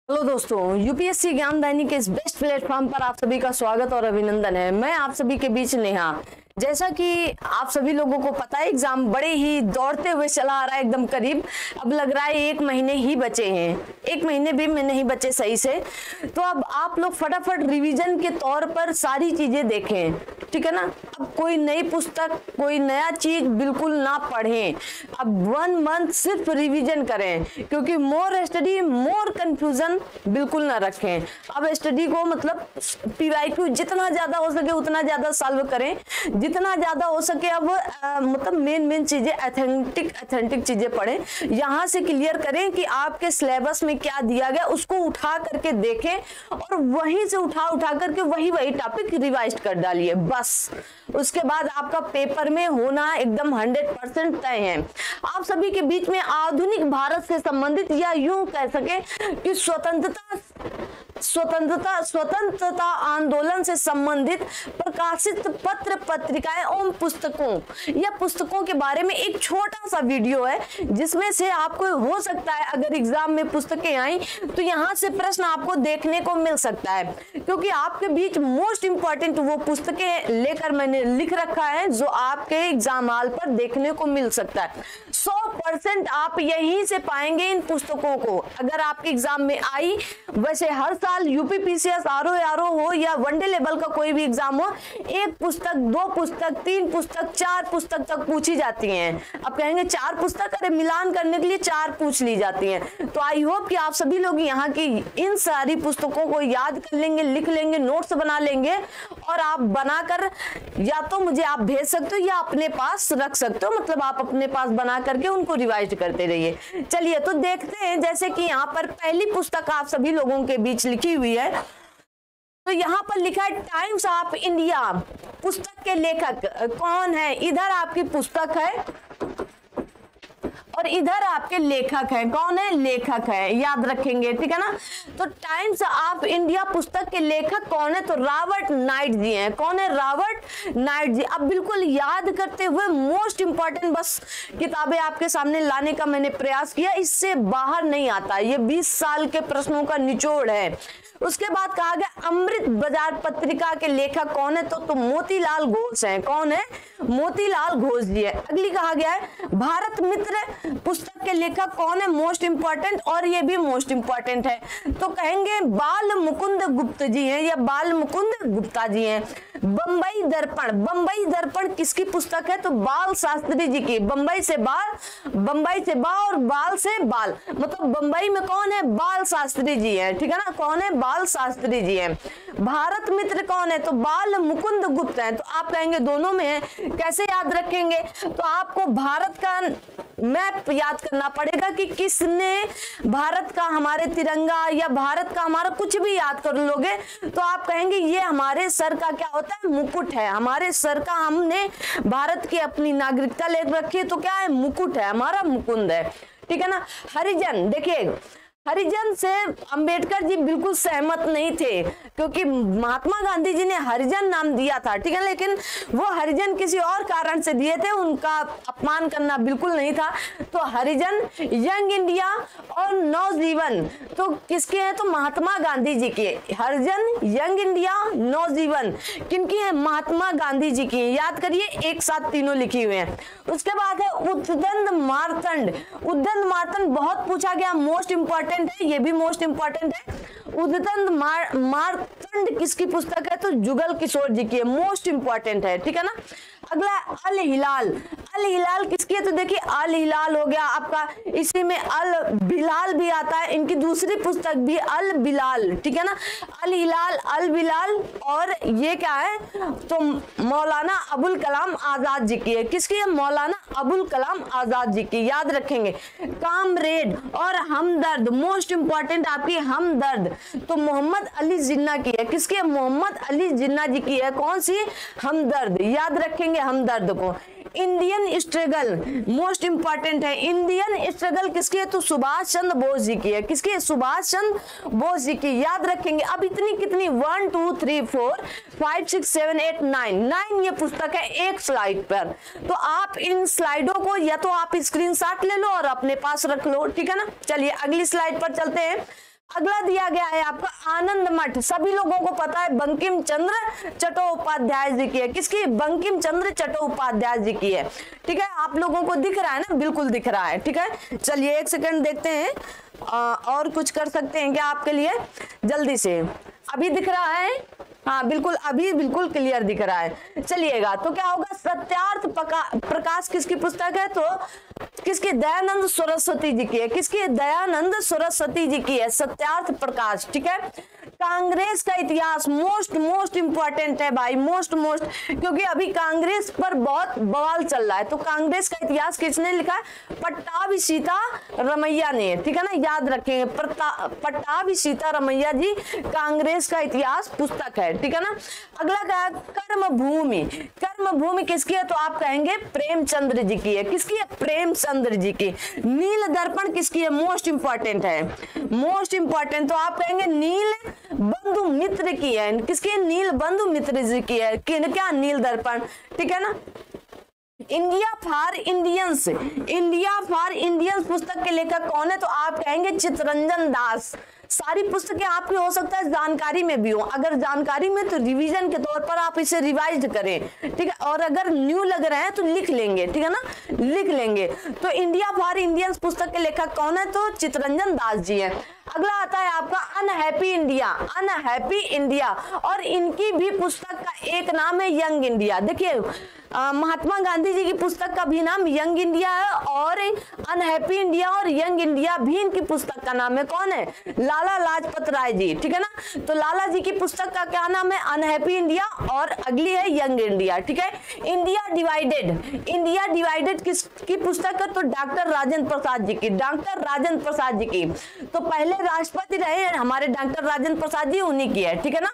Hello दोस्तों, UPSC ज्ञान दैनिक के इस बेस्ट प्लेटफॉर्म पर आप सभी का स्वागत और अभिनंदन है। मैं आप सभी के बीच नेहा। जैसा कि आप सभी लोगों को पता है, एग्जाम बड़े ही दौड़ते हुए चला आ रहा है, एकदम करीब। अब लग रहा है 1 महीने ही बचे हैं, 1 महीने भी में नहीं बचे सही से। तो अब आप लोग फटाफट रिवीजन के तौर पर सारी चीजें देखें, ठीक है ना। अब कोई नई पुस्तक, कोई नया चीज बिल्कुल ना पढ़ें। अब 1 मंथ सिर्फ रिवीजन करें, क्योंकि मोर स्टडी मोर कंफ्यूजन बिल्कुल ना रखें। अब स्टडी को मतलब पीवाईक्यू जितना ज्यादा हो सके उतना ज्यादा सॉल्व करें, जितना ज्यादा हो सके। अब मतलब मेन चीजें ऑथेंटिक चीजें पढ़ें, यहाँ से क्लियर करें कि आपके सिलेबस में क्या दिया गया, उसको उठा करके देखें और वहीं से उठा करके वही टॉपिक रिवाइज कर डालिए बस। उसके बाद आपका पेपर में होना एकदम 100% तय है। आप सभी के बीच में आधुनिक भारत से संबंधित, या यूं कह सके कि स्वतंत्रता आंदोलन से संबंधित प्रकाशित पत्र पत्रिकाएं एवं पुस्तकों के बारे में एक छोटा सा वीडियो है, जिसमें से आपको हो सकता है अगर एग्जाम में पुस्तकें आई तो यहाँ से प्रश्न आपको देखने को मिल सकता है। क्योंकि आपके बीच मोस्ट इंपॉर्टेंट वो पुस्तकें लेकर मैंने लिख रखा है जो आपके एग्जाम हॉल पर देखने को मिल सकता है। 100% आप यहीं से पाएंगे इन पुस्तकों को। अगर आपके एग्जाम में आई, वैसे हर साल यूपीपीसीएस आरओ हो या वनडे लेवल का कोई भी एग्जाम हो, 1 पुस्तक, 2 पुस्तक, 3 पुस्तक, 4 पुस्तक तक पूछी जाती हैं। अब कहेंगे 4 पुस्तक, अरे मिलान करने के लिए 4 पूछ ली जाती हैं। तो आई होप कि आप सभी लोग यहाँ की इन सारी पुस्तकों को याद कर लेंगे, लिख लेंगे, नोट्स बना लेंगे और आप बनाकर या तो मुझे आप भेज सकते हो या अपने पास रख सकते हो। मतलब आप अपने पास बना करके उनको रिवाइज करते रहिए। चलिए तो देखते हैं। जैसे कि यहाँ पर पहली पुस्तक आप सभी लोगों के बीच लिखी हुई है, तो यहाँ पर लिखा है टाइम्स ऑफ इंडिया। पुस्तक के लेखक कौन है? इधर आपकी पुस्तक है और इधर आपके लेखक है। कौन है? लेखक है, याद रखेंगे, ठीक है ना। तो टाइम्स ऑफ इंडिया पुस्तक के लेखक कौन है? तो रॉबर्ट नाइट जी हैं। कौन है? रॉबर्ट नाइट जी। अब बिल्कुल याद करते हुए मोस्ट इंपॉर्टेंट बस किताबें आपके सामने लाने का मैंने प्रयास किया, इससे बाहर नहीं आता। ये 20 साल के प्रश्नों का निचोड़ है। उसके बाद कहा गया अमृत बाजार पत्रिका के लेखक कौन है? तो मोतीलाल घोष हैं। कौन है? मोतीलाल घोष जी है। अगली कहा गया है भारत मित्र पुस्तक के लेखक कौन है? मोस्ट इंपॉर्टेंट, और ये भी मोस्ट इंपॉर्टेंट है। तो कहेंगे बाल मुकुंद गुप्त जी हैं या बाल मुकुंद गुप्ता जी हैं। बंबई दर्पण किसकी पुस्तक है? तो बाल शास्त्री जी की। बंबई से बा और बाल से बाल, मतलब बंबई में कौन है? बाल शास्त्री जी है, ठीक है ना। कौन है? बाल शास्त्री जी हैं। भारत मित्र कौन है? तो बाल मुकुंद गुप्त है। तो आप कहेंगे दोनों में है, कैसे याद रखेंगे? तो आपको भारत का मैप याद करना पड़ेगा कि किसने भारत का, हमारे तिरंगा या भारत का हमारा कुछ भी याद कर लोगे तो आप कहेंगे ये हमारे सर का क्या होता है? मुकुट है। हमारे सर का, हमने भारत की अपनी नागरिकता ले रखी है, तो क्या है? मुकुट है, हमारा मुकुंद है, ठीक है ना। हरिजन, देखिए हरिजन से अंबेडकर जी बिल्कुल सहमत नहीं थे, क्योंकि महात्मा गांधी जी ने हरिजन नाम दिया था, ठीक है, लेकिन वो हरिजन किसी और कारण से दिए थे, उनका अपमान करना बिल्कुल नहीं था। तो हरिजन, यंग इंडिया और नवजीवन तो किसके हैं? तो महात्मा गांधी जी के। हरिजन, यंग इंडिया, नवजीवन किनकी है? महात्मा गांधी जी की। याद करिए, एक साथ तीनों लिखी हुए हैं। उसके बाद है उद्दंड मार्तंड बहुत पूछा गया, मोस्ट इंपॉर्टेंट है, ये भी मोस्ट इंपॉर्टेंट है। उद्दंड मार्तंड किसकी पुस्तक है? तो जुगल किशोर जी की है, मोस्ट इंपॉर्टेंट है, ठीक है ना। अगला अल हिलाल किसकी है? तो देखिए अल हिलाल हो गया आपका, इसी में अल बिलाल भी आता है, इनकी दूसरी पुस्तक भी अल बिलाल, ठीक है ना। अल हिलाल, अल बिलाल, और ये क्या है? तो मौलाना अबुल कलाम आजाद जी की है। किसकी है? मौलाना अबुल कलाम आजाद जी की, याद रखेंगे। कामरेड और हमदर्द, मोस्ट इंपॉर्टेंट आपकी हमदर्द, तो मोहम्मद अली जिन्ना की है। किसकी है? मोहम्मद अली जिन्ना जी की है। कौन सी? हमदर्द, याद रखेंगे हमदर्द को। इंडियन स्ट्रगल मोस्ट इंपॉर्टेंट है। इंडियन स्ट्रगल किसकी है? तो सुभाष चंद्र बोस जी की है। किसकी है? सुभाष चंद्र बोस जी की, याद रखेंगे। अब इतनी कितनी 1 2 3 4 5 6 7 8 9 ये पुस्तक है एक स्लाइड पर। तो आप इन स्लाइडों को या तो आप स्क्रीनशॉट ले लो और अपने पास रख लो, ठीक है ना। चलिए अगली स्लाइड पर चलते हैं। अगला दिया गया है आपका आनंद मठ, सभी लोगों को पता है बंकिम चंद्र चट्टोपाध्याय जी की है। किसकी? बंकिम चंद्र चट्टोपाध्याय जी की है। ठीक है, आप लोगों को दिख रहा है ना? बिल्कुल दिख रहा है। ठीक है, चलिए एक सेकंड देखते हैं और कुछ कर सकते हैं क्या आपके लिए जल्दी से। अभी दिख रहा है? हाँ बिल्कुल, अभी बिल्कुल क्लियर दिख रहा है। चलिएगा, तो क्या होगा? सत्यार्थ प्रकाश किसकी पुस्तक है? तो किसकी? दयानंद सरस्वती जी की है। किसकी? दयानंद सरस्वती जी की है सत्यार्थ प्रकाश। ठीक है, कांग्रेस का इतिहास मोस्ट इंपॉर्टेंट है भाई, मोस्ट क्योंकि अभी कांग्रेस पर बहुत बवाल चल रहा है। तो कांग्रेस का इतिहास किसने लिखा है? पट्टाभी सीतारमैया ने। ठीक है ना, याद रखेंगे, पट्टाभी सीतारमैया जी कांग्रेस का इतिहास पुस्तक है। ठीक है ना। अगला क्या? कर्मभूमि। कर्मभूमि किसकी है? तो आप कहेंगे प्रेमचंद्र जी की है। किसकी है? प्रेमचंद्र जी की। नील दर्पण किसकी है? मोस्ट इंपॉर्टेंट है, मोस्ट इंपॉर्टेंट। तो आप कहेंगे नील बंधु मित्र की है। किसकी? नील बंधु मित्र जी की है। क्या? नील दर्पण। ठीक है ना। India for Indians, India for Indians पुस्तक के लेखक कौन है? तो आप कहेंगे चित्तरंजन दास। सारी पुस्तकें आपकी हो सकता है जानकारी में भी हो, अगर जानकारी में तो रिवीजन के तौर पर आप इसे रिवाइज करें। ठीक है, और अगर न्यू लग रहे हैं तो लिख लेंगे। ठीक है ना, लिख लेंगे। तो इंडिया फॉर इंडियंस पुस्तक के लेखक कौन है? तो चित्तरंजन दास जी है। अगला आता है आपका अनहैप्पी इंडिया, अनहैप्पी इंडिया, और इनकी भी पुस्तक का एक नाम है यंग इंडिया। देखिए महात्मा गांधी जी की पुस्तक का भी नाम यंग इंडिया है, और अनहैप्पी इंडिया और यंग इंडिया भी इनकी पुस्तक का नाम है। कौन है? लाला लाजपत राय जी। ठीक है ना, तो लाला जी की पुस्तक का क्या नाम है? अनहैप्पी इंडिया, और अगली है यंग इंडिया। ठीक है, इंडिया डिवाइडेड, इंडिया डिवाइडेड किसकी पुस्तक है? तो डॉक्टर राजेंद्र प्रसाद जी की, डॉक्टर राजेंद्र प्रसाद जी की। तो पहले राष्ट्रपति रहे हमारे डॉक्टर राजेंद्र प्रसाद जी, उन्हीं की है। ठीक है ना।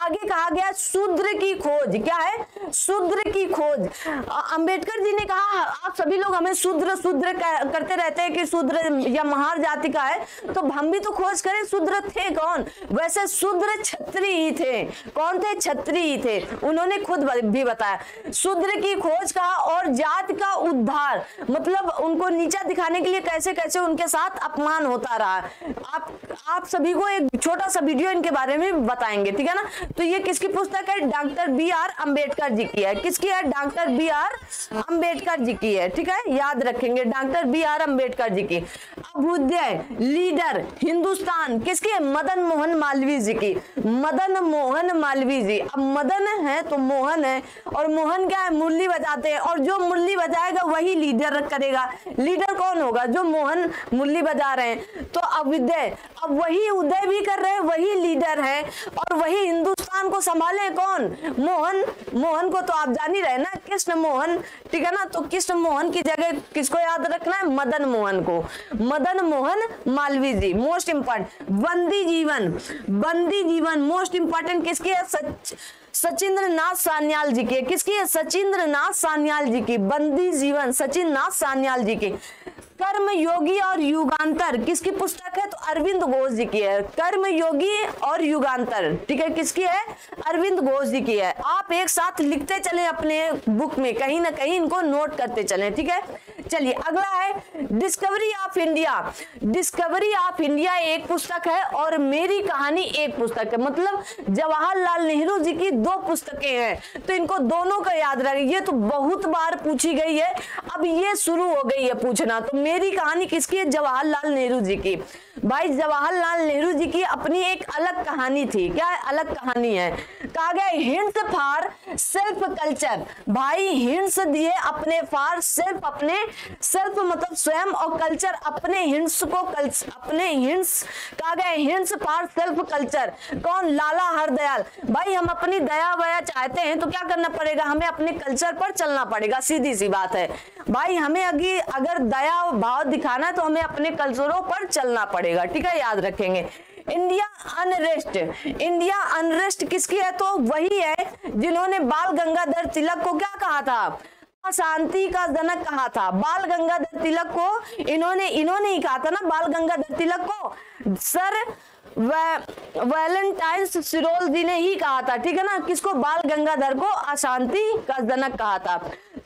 आगे कहा गया शूद्र की खोज। क्या है? शूद्र की खोज। अंबेडकर जी ने कहा आप सभी लोग हमें शूद्र शूद्र करते रहते हैं कि शूद्र या महार जाति का है, तो हम भी तो खोज करें शूद्र थे कौन? वैसे शूद्र क्षत्रिय ही थे। कौन थे? क्षत्रिय ही थे। उन्होंने खुद भी बताया शूद्र की खोज का, और जाति का उद्धार, मतलब उनको नीचा दिखाने के लिए कैसे कैसे उनके साथ अपमान होता रहा। आप सभी को एक छोटा सा वीडियो इनके बारे में बताएंगे। ठीक है ना। तो ये किसकी पुस्तक है? Doctor B.R. अम्बेडकर जी की है। किसकी है? Doctor B.R. अम्बेडकर जी की है। ठीक है, याद रखेंगे, डॉक्टर B.R. अम्बेडकर जी की। अभ्युदय लीडर हिंदुस्तान किसकी है? मदन मोहन मालवीय जी की, मदन मोहन मालवीय जी। अब मदन है तो मोहन है, और मोहन क्या है? मुरली बजाते हैं, और जो मुरली बजाएगा वही लीडर करेगा। लीडर कौन होगा? जो मोहन मुरली बजा रहे हैं। तो अभ्युदय, अब वही उदय भी कर रहे हैं, वही लीडर है, और वही हिंदुस्तान को संभाले कौन? मोहन। मोहन को तो आप जान ही रहे ना, कृष्ण मोहन। ठीक है ना, तो कृष्ण मोहन की जगह किसको याद रखना है? मदन मोहन को, मदन मोहन मालवीय जी। मोस्ट इंपॉर्टेंट बंदी जीवन, बंदी जीवन मोस्ट इंपॉर्टेंट किसकी है? सचिंद्र नाथ सान्याल जी की। किसकी है? सचिंद्र नाथ सान्याल जी की। बंदी जीवन सचिंद्र नाथ सान्याल जी की। कर्म योगी और युगांतर किसकी पुस्तक है? तो अरविंद घोष जी की है। कर्म योगी और युगांतर, ठीक है, किसकी है? अरविंद घोष जी की है। आप एक साथ लिखते चले अपने बुक में, कहीं ना कहीं इनको नोट करते चले। ठीक है, चलिए अगला है discovery of India. Discovery of India एक पुस्तक है, और मेरी कहानी एक पुस्तक है। मतलब जवाहरलाल नेहरू जी की दो पुस्तकें हैं, तो इनको दोनों का याद रखें। ये तो बहुत बार पूछी गई है, अब ये शुरू हो गई है पूछना। तो मेरी कहानी किसकी है? जवाहरलाल नेहरू जी की। भाई जवाहरलाल नेहरू जी की अपनी एक अलग कहानी थी। क्या है? अलग कहानी है। कहा गया हिंट्स फॉर सेल्फ कल्चर। भाई हिंट्स दिए अपने फॉर सेल्फ, अपने सेल्फ मतलब स्वयं, और कल्चर अपने हिंट्स को, अपने हिंट्स। कहा गया हिंट्स फॉर सेल्फ कल्चर। कौन? लाला हरदयाल। भाई हम अपनी दया वया चाहते हैं तो क्या करना पड़ेगा? हमें अपने कल्चर पर चलना पड़ेगा, सीधी सी बात है भाई। हमें अगर दया भाव दिखाना है तो हमें अपने कल्चरों पर चलना पड़ेगा। ठीक है, याद रखेंगे। इंडिया अनरेस्ट, इंडिया अनरेस्ट किसकी है? तो वही है जिन्होंने बाल गंगाधर तिलक को क्या कहा था? अशांति का जनक कहा था। बाल गंगाधर तिलक को इन्होंने ही कहा था ना, बाल गंगाधर तिलक को सर वैलेंटाइन्स सिरोल जी ने ही कहा था। ठीक है ना, किसको? बाल गंगाधर को अशांति का जनक कहा था।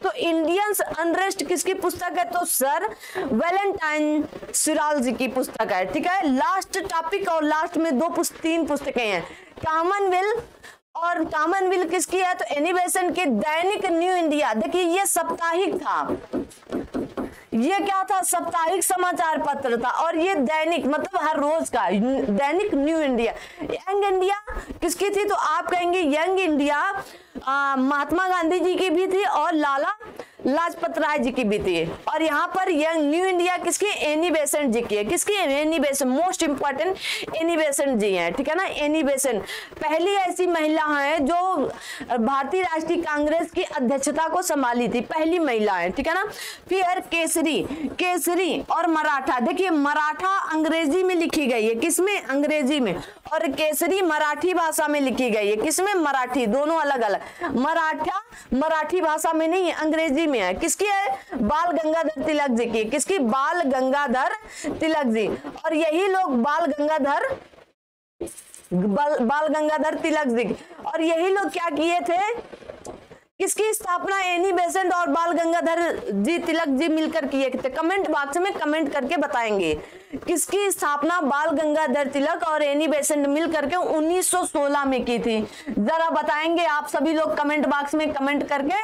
तो इंडियंस अनरेस्ट किसकी पुस्तक है? तो सर वैलेंटाइन सिराल जी की पुस्तक है। ठीक है, लास्ट टॉपिक और लास्ट में तीन पुस्तकें हैं। कॉमनवेल्थ, और कॉमनवेल्थ किसकी है? तो एनी बेसेंट के दैनिक न्यू इंडिया। देखिए ये साप्ताहिक था, ये क्या था? साप्ताहिक समाचार पत्र था, और ये दैनिक मतलब हर रोज का, दैनिक न्यू इंडिया। यंग इंडिया किसकी थी? तो आप कहेंगे यंग इंडिया महात्मा गांधी जी की भी थी और लाला लाजपत राय जी की भी थी। और यहाँ पर यंग न्यू इंडिया किसकी? एनी बेसेंट जी की है। किसकी? Annie Besant, most important Annie Besant ji हैं। ठीक है ना, एनी बेसेंट पहली ऐसी महिला है जो भारतीय राष्ट्रीय कांग्रेस की अध्यक्षता को संभाली थी, पहली महिला है। ठीक है ना। फिर केसरी, केसरी और मराठा। देखिए मराठा अंग्रेजी में लिखी गई है, किसमें? अंग्रेजी में, और केसरी मराठी भाषा में लिखी गई है, किसमें? मराठी, दोनों अलग अलग। मराठा मराठी भाषा में नहीं है, अंग्रेजी में है। किसकी है? बाल गंगाधर तिलक जी की। किसकी? बाल गंगाधर तिलक जी। और यही लोग बाल गंगाधर तिलक जी, और यही लोग क्या किए थे? किसकी स्थापना एनी बेसेंट और बाल गंगाधर जी तिलक जी मिलकर किए थे? कमेंट बॉक्स में कमेंट करके बताएंगे किसकी स्थापना बाल गंगाधर तिलक और एनी बेसेंट मिलकर के 1916 में की थी। जरा बताएंगे आप सभी लोग कमेंट बॉक्स में कमेंट करके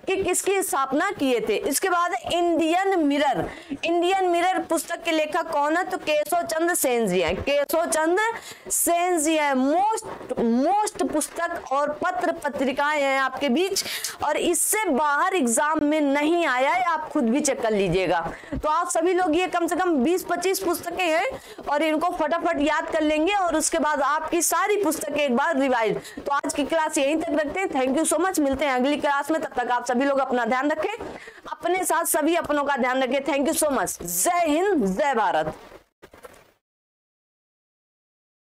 कि किसकी स्थापना किए थे। इसके बाद इंडियन मिरर, इंडियन मिरर पुस्तक के लेखक कौन है? तो केशव चंद्र सेन जी हैं, केशव चंद्र सेन जी हैं। मोस्ट पुस्तक और पत्र पत्रिकाएं हैं आपके बीच, और इससे बाहर एग्जाम में नहीं आया है, आप खुद भी चेक कर लीजिएगा। तो आप सभी लोग ये कम से कम 20-25 पुस्तकें हैं, और इनको फटाफट याद कर लेंगे, और उसके बाद आपकी सारी पुस्तकें एक बार रिवाइज। तो आज की क्लास यहीं तक रखते हैं। थैंक यू सो मच, मिलते हैं अगली क्लास में। तब तक आप सभी लोग अपना ध्यान रखें, अपने साथ सभी अपनों का ध्यान रखें। Thank you so much. जय हिंद, जय भारत।